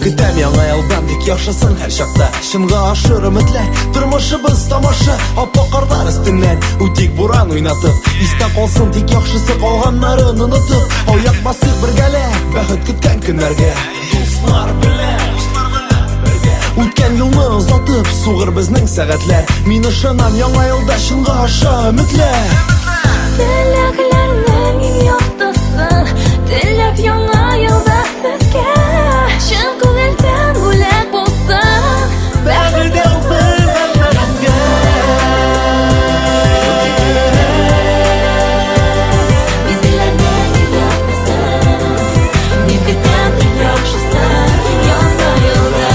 Kütem yana yoldan dik yaşasın her şakta. Şımga aşır ümitler turmuşubuz tamoşa. Hoppa qarlar üstünden utik buran oynatıp İsta qolsun tik yaxşısı qolganlarin unutup Oyak basıq birgale baxit kütken günlerge Dostlar bilen O'tgan yılni uzatıp so'g'ir bizning saatlar Men ishonaman yana yilda shunga aşa ümitlar Tilaklarning yo'qdasan Tilab yana yilda sizga Chin ko'ngildan bo'lak bo'lsan Bag'rida o'pilmanmazga Bizlarning yo'qdasan Men ketam deb yo'qshisan Yana yilda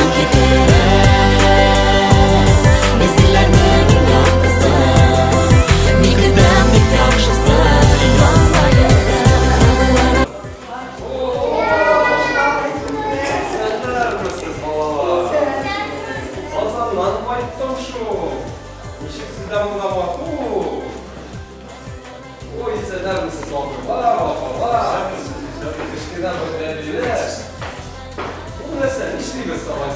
U ketar Bizlarning yo'qdasan Men ketam deb yo'qshisan Yana yilda Nanim aytdim shu. Nechik sizdan bundan bor? Oy, sizlar misiz to'g'ri? Va. Kichkina bo'lganinglar. Bu narsa ishlaymiz to'g'ri.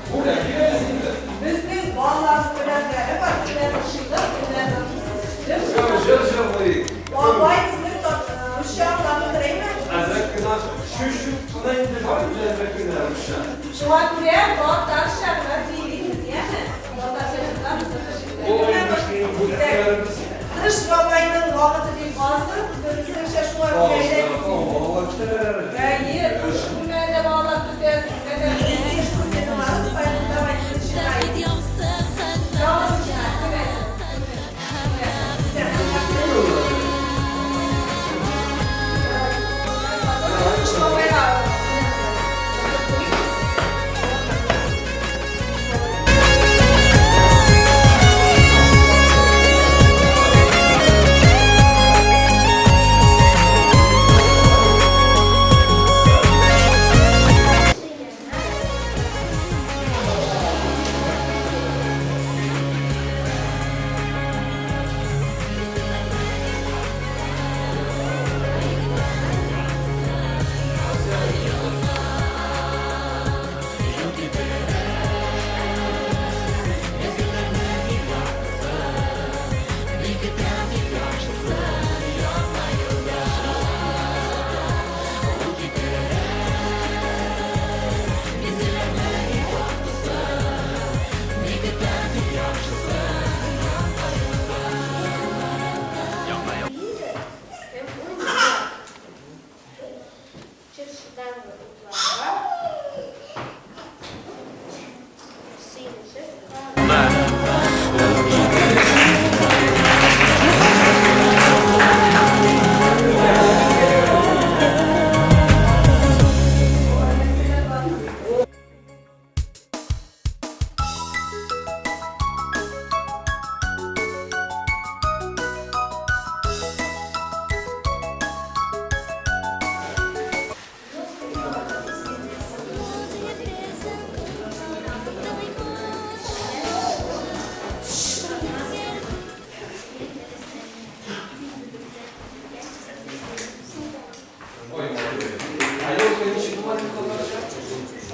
Bu yerga Bizning bolalarimiz bilan beraber shunday Babay bizni uşaqlarni diraymi? azrakkina shu qilay deb azrakkina rusha. Shunga ko'ra bor tarishlar deysiz, yana. Bor tarishlar Kırış babayının vakıtı bir bazı, bizning şaşma ko'raylik. Hayır, bunlarga bog'lab turgan ish ko'rganimiz paytida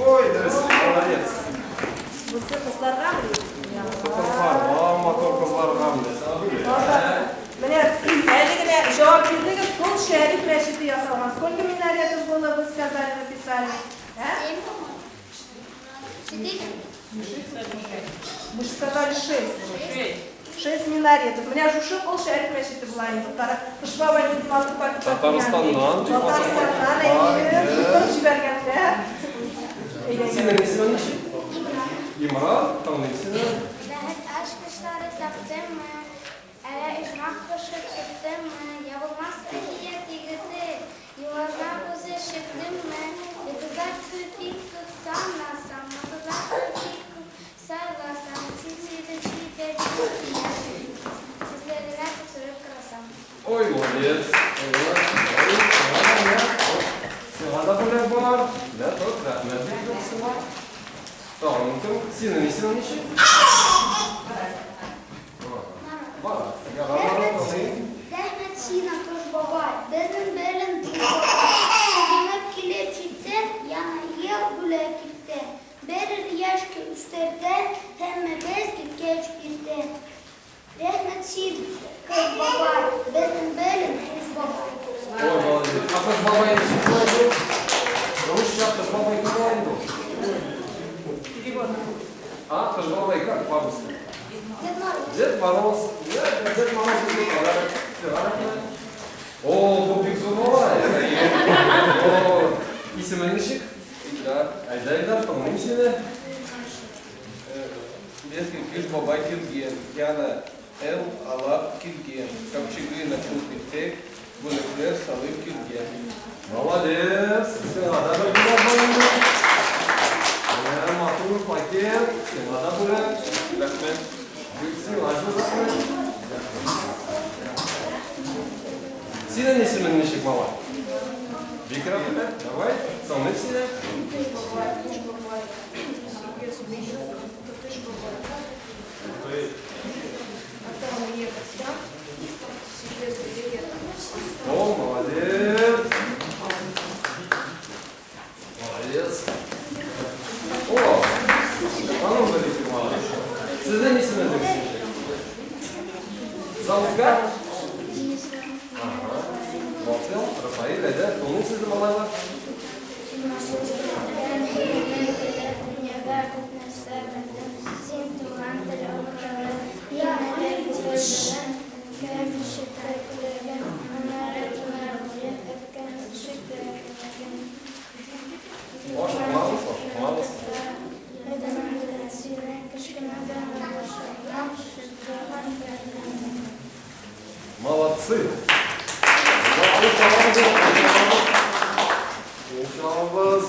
Ой, молодец. Mısır kızlarga mı? Kızlar, motor kızlarga mı? Mene, eligine cevap verdiğiniz kol şerif reşidi yasalgan. Сколько минариятов было, вы сказали, написали? Мы же сказали 6. 6 минаретов. У меня же ушел пол шериф реşidi была. Пошла война, Татарстан'dan. Татарстан'dan eğitim жиберgenler. Senin ismin ne? İmran, tamam ismin. Lehet aşkışları taktım mı? Ele icmak koşup gittim mi? Yapılmaz ehiyet yigiti. Yuvardan uzun çıktım mı? Yıkızlar tüpik tutsam lasam. Yıkızlar tüpik sarlasam. Sizi de çiğde sizlerine tuturup kırasam. Ой, молодец. Sevada böyle var. Ne çok rahmet ediyorsun. Tamam, senin ismin ne? Var. Ya var. Rahmet Sina Koş Babay. Dedim benim demek kilip panos. Gazet mama bizi olarak. Oo, bu büyük zor var ya. Oo, ismi nişik? İkrar. Ajdaylar, tanımın ismini. Если пьешь баба кирген, яна эл ала кирген, копчеги на кухне, вынеклер столы кирген. Молодец! Все, надо было матур пакет, надо было. Рахмет. Все, важно рахмет. Сина не сильно не мала. Викра, давай, солнце сина. О, молодец! Молодец! О! А ну, залезли, молодец! Сюда не сюда, Залзга? Ага. Молодец. Рафаэль, да? Помнишь, это малая? Молодцы! Inşallah.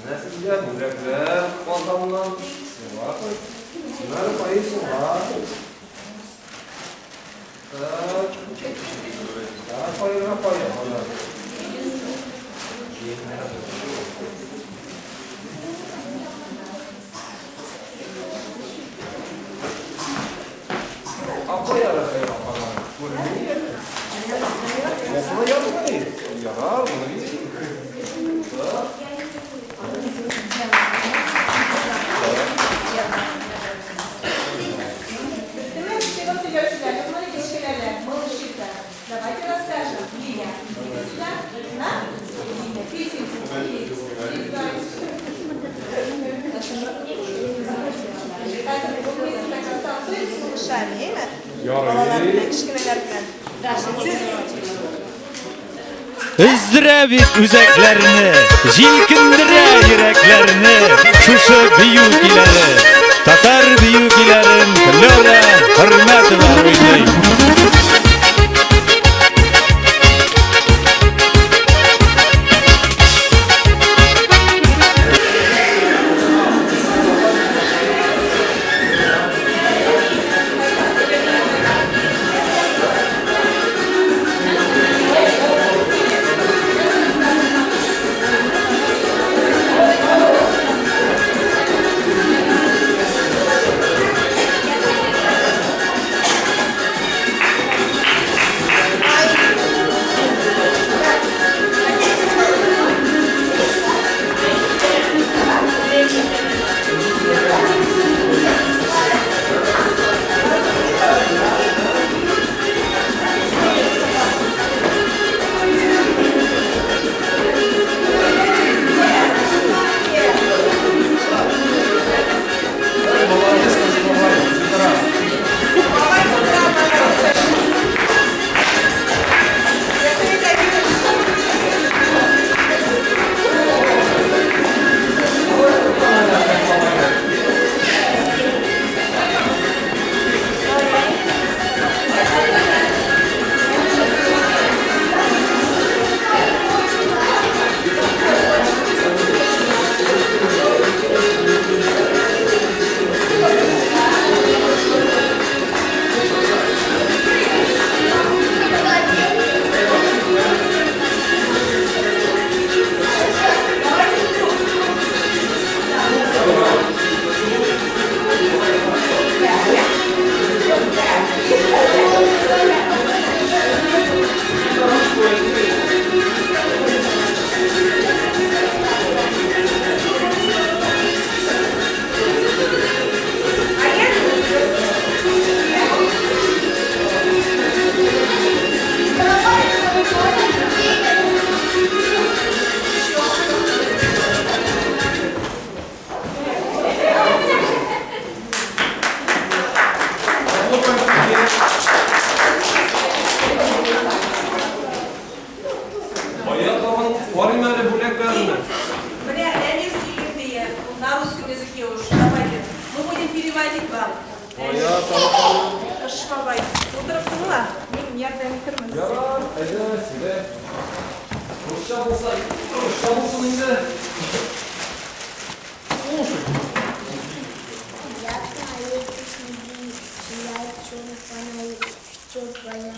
Nasıl ya? Mürekler, adamlar. Bakın. Bunlar paylaşın var. Tak. Tak, paylaşın. Apa ya Rafael? Okula yazmayı. Yarar bunu değil. Давайте расскажем. Линя, иди сюда. На? Линя, песенку. Özdürəbit üzəklərini, jilkindirə yüreklərini, şuşu büyük iləri, tatar büyük ilərin, löre, hürmet var oynayın. olsa konuşalım indi. Я твоей песни, я чую твоей, что твоя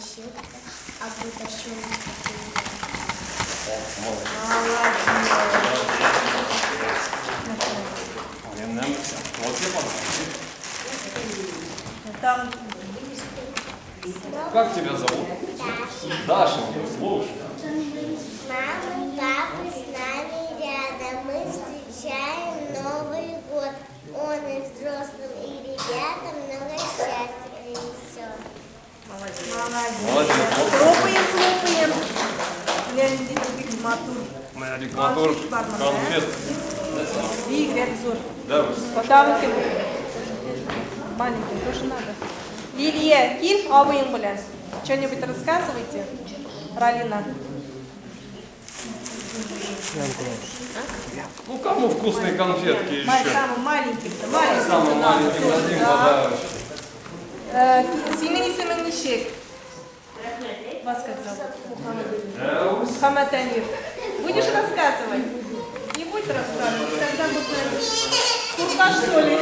щетка, а будто щетка. Там Как тебя зовут? Даша. Слушай. Мама, папа с нами рядом, мы встречаем Новый год. Он и взрослым, и ребятам много счастья принесет. Молодец. хлопаем, хлопаем. Лендик матур. Menedik motor, konfet. Игорь, обзор. Давай. Подарки. Маленький, тоже надо. Лилия, Киль, обоим, блядь. Что-нибудь рассказывайте? Ралина. Ну, кому вкусные конфетки еще? Самый маленький-то, маленький. Самый маленький дадим подарочек. Семен Нищек. Вас как зовут? Мухаммад Амир. Будешь рассказывать? Не будь рассказывать, тогда вот курка, что ли?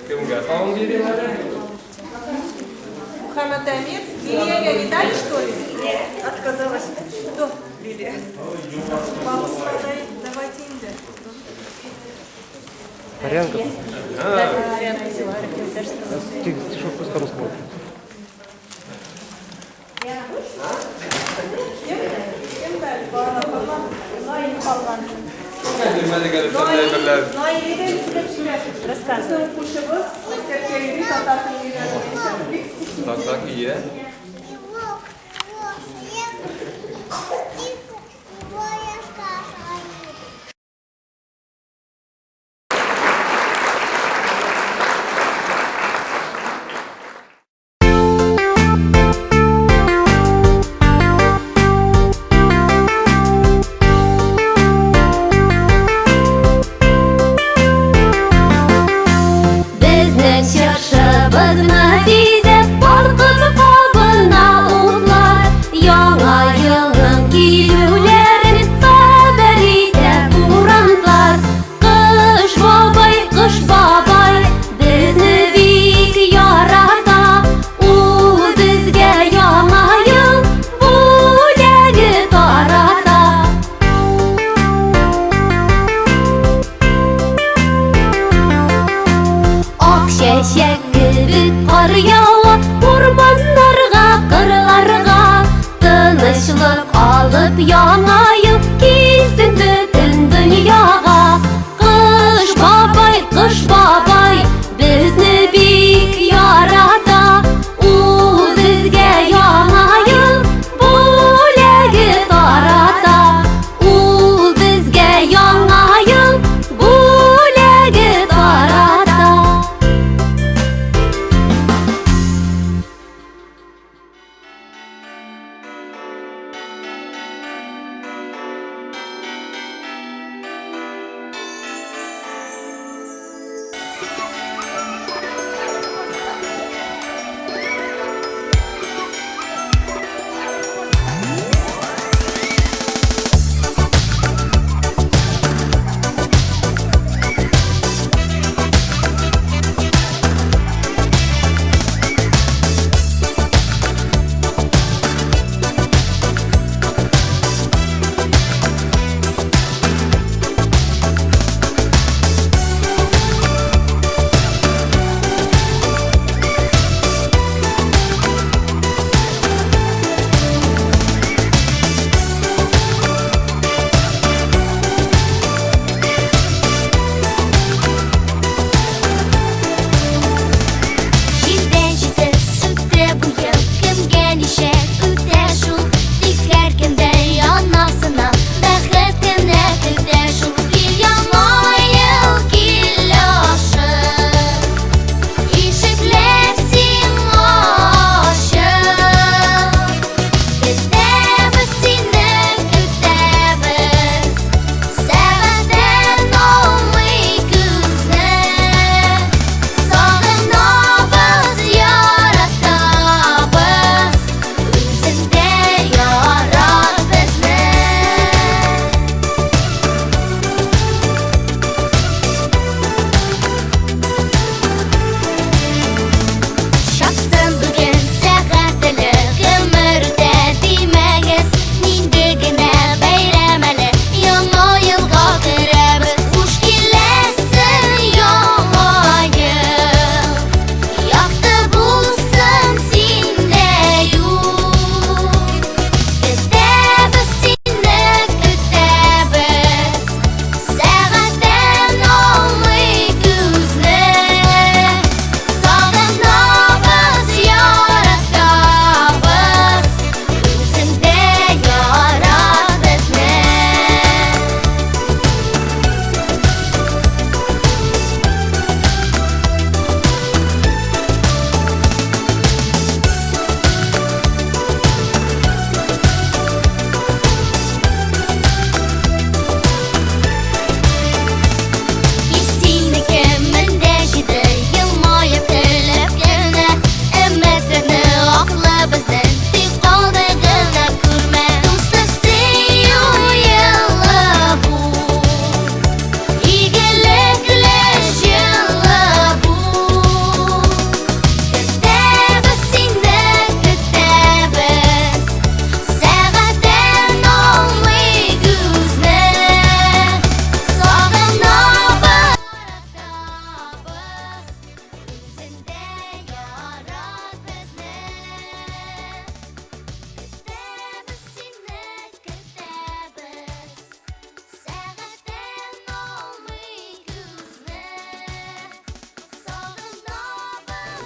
Кымга, там берем. Мухаммад Амир. Лилия не дали, что ли? Нет. Отказалась. Кто? Лилия. Мама страдает, давайте инде. Арянка. Арянка взяла, Стишок по-русски. Kim dali? Bana falan. Naim falan. Hadi garipten neyberler. Naim'in Bizim kuşumuz, erkekleri Tatar filmlerinde. Так, iyi. Bizning shirshimizni bezab, balqib qobina o'tlar. Yangi yilning keluvlarini xabar etib bo'ronlar. Qish bobay, bizni bek yarata. U bizga yangi yil bo'lagi tarata. Akşeşek gibi kar yağar, kurbanlarga, kırlarga. Tınışlık alıp yana yıl kelsin bütün dünyaga. Kış babay, bizni bek yarata. U bizga yana yıl bo'lagi tarata. U bizga yana yıl bo'lagi tarata.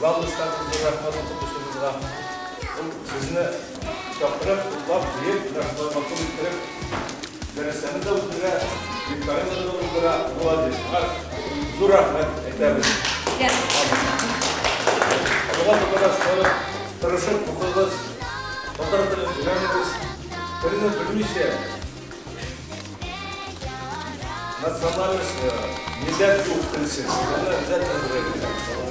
Главный станция рахматын құтышымызға. Сізіні шақырып, құтлап, дейіп, рахмат мақсым еттеріп, дәресені де өздіре, викторина да өздіре, молодец. Зор рахмет айтамыз. Оған бұқара сұрып, тырышып, бұқылғыз, Onlar da öğreniriz. Birinin bilmişe национальность нельзя укрыть. Она обязательно вредна.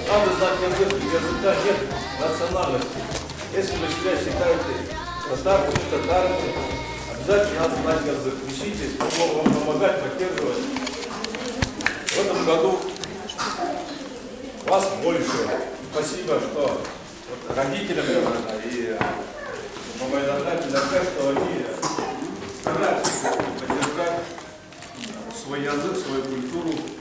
Надо знать язык, языка нет национальности. Если вы себя считаете татарами, обязательно надо знать язык. Учитесь, вам помогать, поддерживать. В этом году вас больше. Спасибо, что родителям и что они стараются поддержать свой язык, свою культуру.